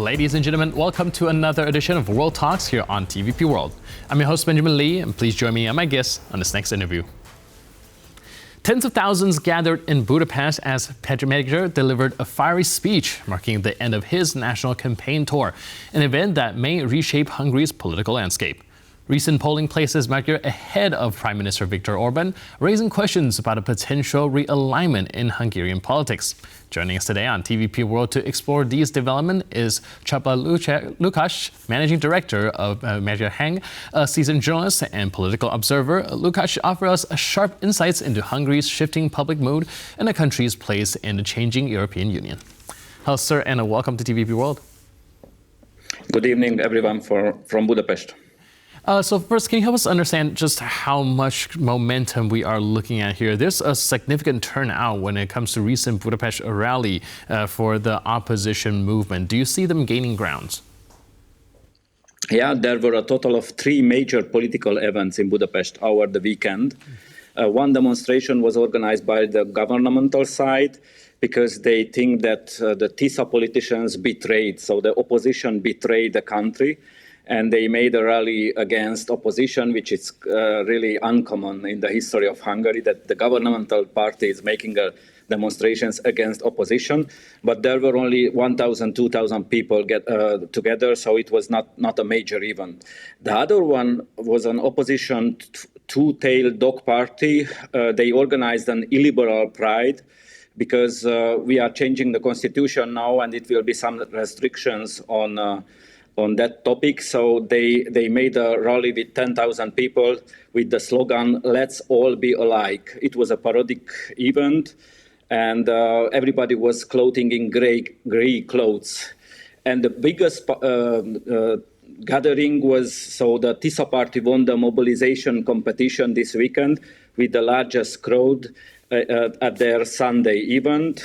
Ladies and gentlemen, welcome to another edition of World Talks here on TVP World. I'm your host, Benjamin Lee, and please join me and my guests on this next interview. Tens of thousands gathered in Budapest as Péter Magyar delivered a fiery speech marking the end of his national campaign tour, an event that may reshape Hungary's political landscape. Recent polling places Magyar ahead of Prime Minister Viktor Orbán, raising questions about a potential realignment in Hungarian politics. Joining us today on TVP World to explore these developments is Csaba Lukács, Managing Director of Magyar Hang, a seasoned journalist and political observer. Lukács offers us sharp insights into Hungary's shifting public mood and the country's place in the changing European Union. Hello, sir, and welcome to TVP World. Good evening, everyone from Budapest. So first, can you help us understand just how much momentum we are looking at here? There's a significant turnout when it comes to recent Budapest rally for the opposition movement. Do you see them gaining grounds? Yeah, there were a total of 3 major political events in Budapest over the weekend. One demonstration was organized by the governmental side because they think that the TISZA politicians betrayed, so the opposition betrayed the country. And they made a rally against opposition, which is really uncommon in the history of Hungary, that the governmental party is making demonstrations against opposition. But there were only 1,000, 2,000 people together, so it was not a major event. The other one was an opposition two-tailed dog party. They organized an illiberal pride because we are changing the constitution now, and it will be some restrictions on that topic. So they made a rally with 10,000 people with the slogan, "Let's all be alike." It was a parodic event, and everybody was clothing in gray clothes. And the biggest gathering was, so the TISZA Party won the mobilization competition this weekend with the largest crowd at their Sunday event.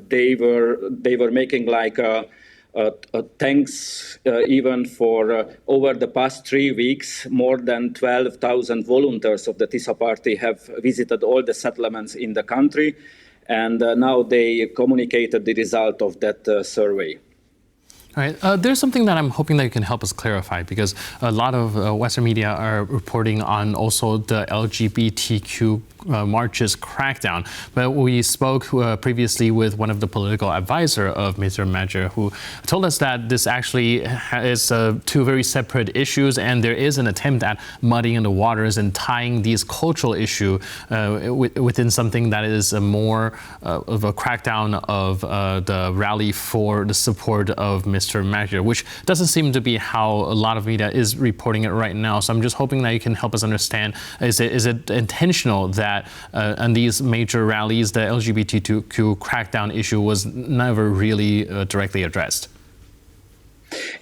They were making like a thanks event for over the past 3 weeks. More than 12,000 volunteers of the TISZA Party have visited all the settlements in the country, and now they communicated the result of that survey. All right. There's something that I'm hoping that you can help us clarify, because a lot of Western media are reporting on also the LGBTQ marches crackdown. But we spoke previously with one of the political advisor of Mr. Magyar, who told us that this actually is 2 very separate issues, and there is an attempt at muddying the waters and tying these cultural issue within something that is more of a crackdown of the rally for the support of Mr. Magyar, which doesn't seem to be how a lot of media is reporting it right now. So I'm just hoping that you can help us understand, is it intentional that on these major rallies, the LGBTQ crackdown issue was never really directly addressed?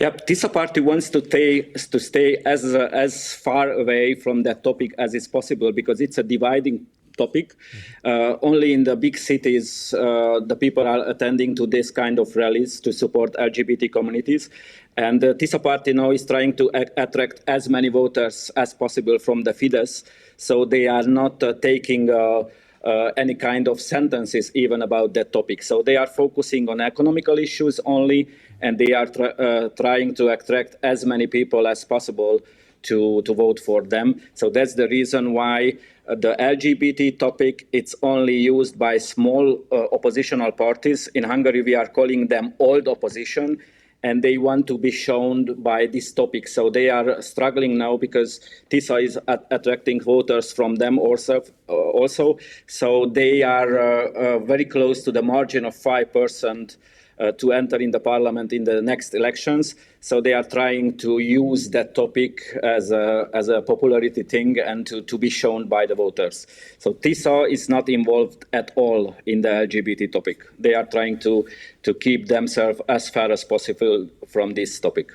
Yep, TISZA Party wants to stay as far away from that topic as is possible, because it's a dividing topic. Only in the big cities, the people are attending to this kind of rallies to support LGBT communities. And the TISZA Party now is trying to attract as many voters as possible from the Fidesz. So they are not taking any kind of sentences even about that topic. So they are focusing on economical issues only, and they are trying to attract as many people as possible to vote for them. So that's the reason why the LGBT topic, it's only used by small oppositional parties. In Hungary, we are calling them old opposition, and they want to be shown by this topic. So they are struggling now because TISZA is attracting voters from them also. So they are very close to the margin of 5% to enter in the parliament in the next elections. So they are trying to use that topic as a popularity thing and to be shown by the voters. So TISZA is not involved at all in the LGBT topic. They are trying to keep themselves as far as possible from this topic.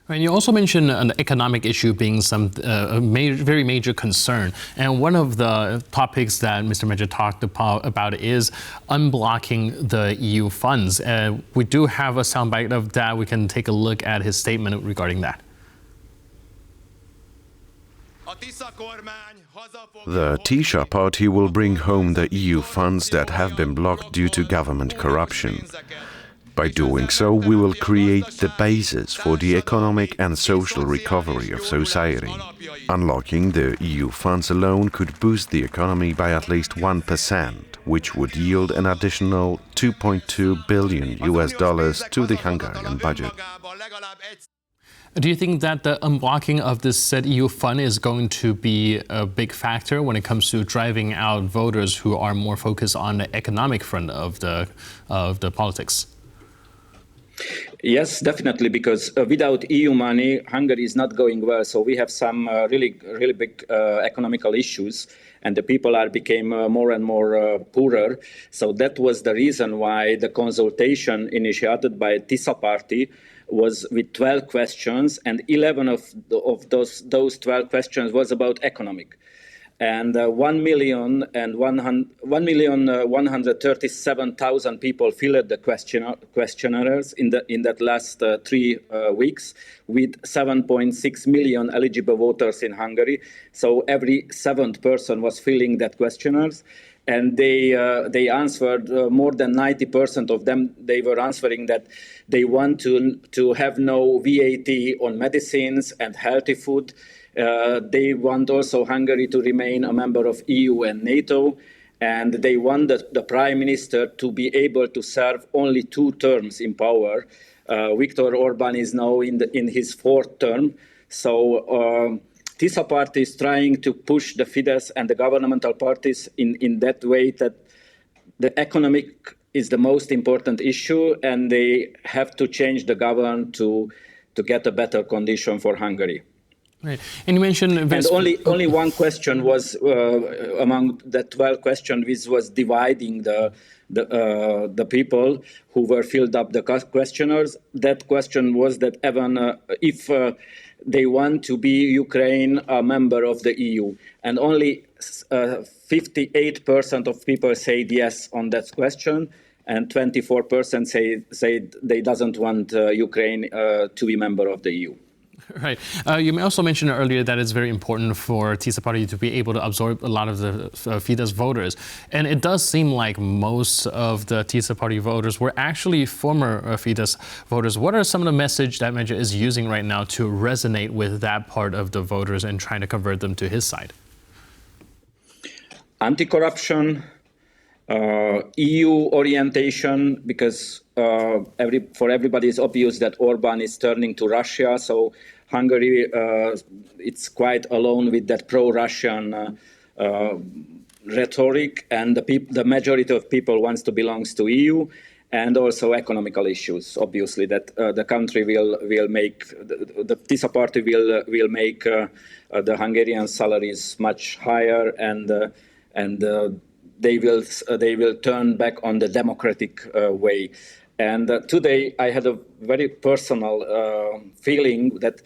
And you also mentioned an economic issue being very major concern. And one of the topics that Mr. Magyar talked about is unblocking the EU funds. We do have a soundbite of that. We can take a look at his statement regarding that. The TISZA Party will bring home the EU funds that have been blocked due to government corruption. By doing so, we will create the basis for the economic and social recovery of society. Unlocking the EU funds alone could boost the economy by at least 1%, which would yield an additional $2.2 billion to the Hungarian budget. Do you think that the unblocking of this said EU fund is going to be a big factor when it comes to driving out voters who are more focused on the economic front of the politics? Yes, definitely, because without EU money, Hungary is not going well. So we have some really big economical issues, and the people became more and more poorer. So that was the reason why the consultation initiated by TISZA Party was with 12 questions, and 11 of those 12 questions was about economic. And 1,137,000 people filled the questionnaires in that last 3 weeks, with 7.6 million eligible voters in Hungary. So every 7th person was filling that questionnaires. And they answered, more than 90% of them, they were answering that they want to have no VAT on medicines and healthy food. They want also Hungary to remain a member of EU and NATO. And they want the Prime Minister to be able to serve only 2 terms in power. Viktor Orbán is now in his 4th term. So TISZA Party is trying to push the Fidesz and the governmental parties in that way that the economic is the most important issue, and they have to change the government to get a better condition for Hungary. Right, and you mentioned and only one question was among the 12 questions, which was dividing the people who were filled up the questionnaires. That question was that even if they want to be Ukraine a member of the EU, and only 58% of people said yes on that question, and 24% say they doesn't want Ukraine to be member of the EU. Right. You also mentioned earlier that it's very important for TISZA Party to be able to absorb a lot of the Fidesz voters. And it does seem like most of the TISZA Party voters were actually former Fidesz voters. What are some of the message that Magyar is using right now to resonate with that part of the voters and trying to convert them to his side? Anti-corruption, EU orientation, because for everybody it's obvious that Orbán is turning to Russia. So Hungary, it's quite alone with that pro-Russian rhetoric, and the majority of people wants to belong to EU, and also economical issues. Obviously, that the country will make the TISZA Party will make the Hungarian salaries much higher, and they will turn back on the democratic way. And today I had a very personal feeling that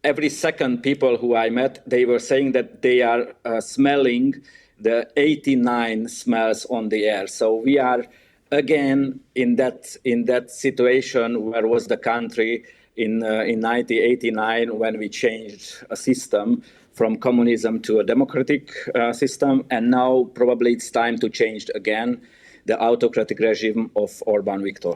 every second people who I met, they were saying that they are smelling the 89 smells on the air. So we are again in that situation where was the country in 1989 when we changed a system from communism to a democratic system, and now probably it's time to change again the autocratic regime of Orbán Viktor.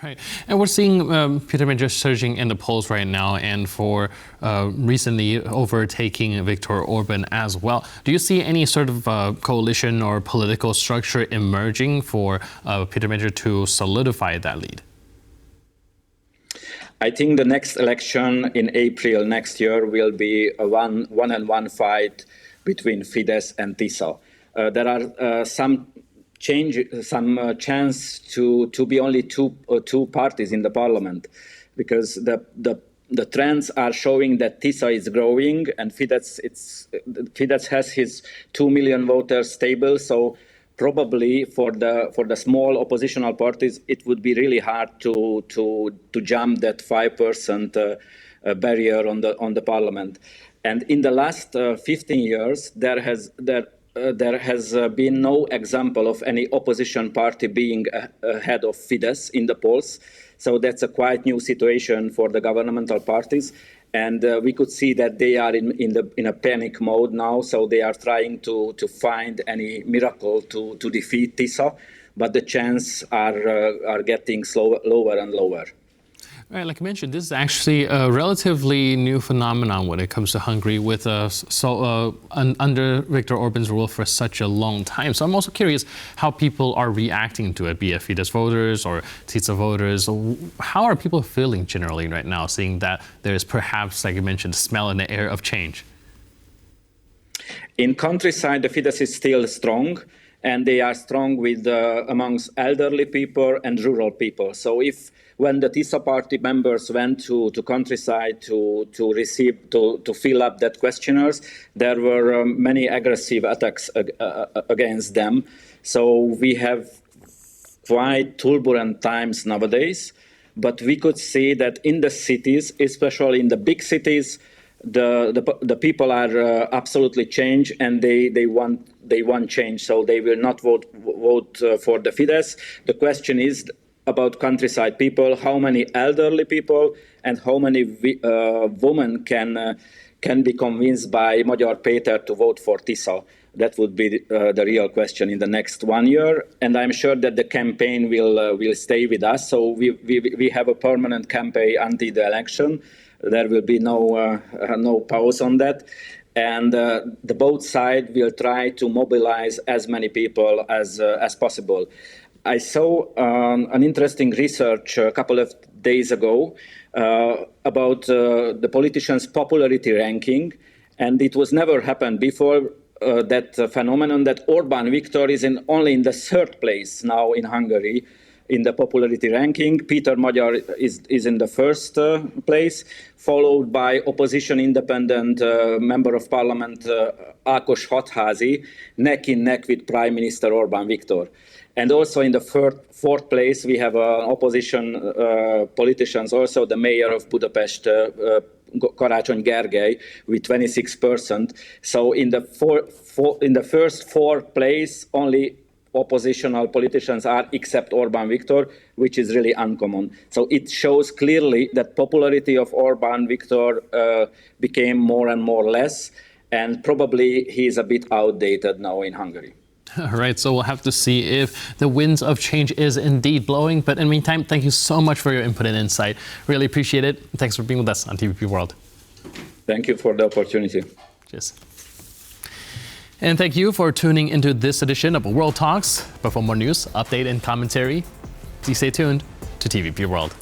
Right, and we're seeing Péter Magyar surging in the polls right now, and for recently overtaking Viktor Orbán as well. Do you see any sort of coalition or political structure emerging for Péter Magyar to solidify that lead? I think the next election in April next year will be a one-on-one fight between Fidesz and TISZA. There are some chance to be only two parties in the parliament, because the trends are showing that TISZA is growing and Fidesz has his 2 million voters stable. So probably for the small oppositional parties, it would be really hard to jump that 5% barrier on the parliament. And in the last 15 years, there has been no example of any opposition party being ahead of Fidesz in the polls. So that's a quite new situation for the governmental parties. And we could see that they are in a panic mode now. So they are trying to find any miracle to defeat TISZA. but the chances are getting lower and lower. Right, like I mentioned, this is actually a relatively new phenomenon when it comes to Hungary with under Viktor Orbán's rule for such a long time. So I'm also curious how people are reacting to it, be it Fidesz voters or TISZA voters. How are people feeling generally right now, seeing that there's perhaps, like you mentioned, smell in the air of change? In countryside, the Fidesz is still strong, and they are strong with amongst elderly people and rural people. So when the TISZA Party members went to countryside to fill up that questionnaires, there were many aggressive attacks against them. So we have quite turbulent times nowadays, but we could see that in the cities, especially in the big cities, the people are absolutely changed, and they want change. So they will not vote for the Fidesz. The question is about countryside people: how many elderly people and how many women can be convinced by Magyar Péter to vote for TISZA? That would be the real question in the next 1 year, and I'm sure that the campaign will stay with us. So we have a permanent campaign until the election. There will be no pause on that, and the both sides will try to mobilize as many people as possible. I saw an interesting research a couple of days ago about the politicians' popularity ranking, and it was never happened before. That phenomenon that Orbán Viktor is only in the third place now in Hungary in the popularity ranking. Péter Magyar is in the first place, followed by opposition independent member of parliament Ákos Hatházi, neck in neck with Prime Minister Orbán Viktor. And also in the fourth place, we have opposition politicians, also the mayor of Budapest, Karácsony Gergely, with 26%. So in the first four place, only oppositional politicians are except Orbán Viktor, which is really uncommon. So it shows clearly that popularity of Orbán Viktor became more and more less, and probably he's a bit outdated now in Hungary. All right, so we'll have to see if the winds of change is indeed blowing. But in the meantime, thank you so much for your input and insight. Really appreciate it. Thanks for being with us on TVP World. Thank you for the opportunity. Cheers. And thank you for tuning into this edition of World Talks. But for more news, update, and commentary, please stay tuned to TVP World.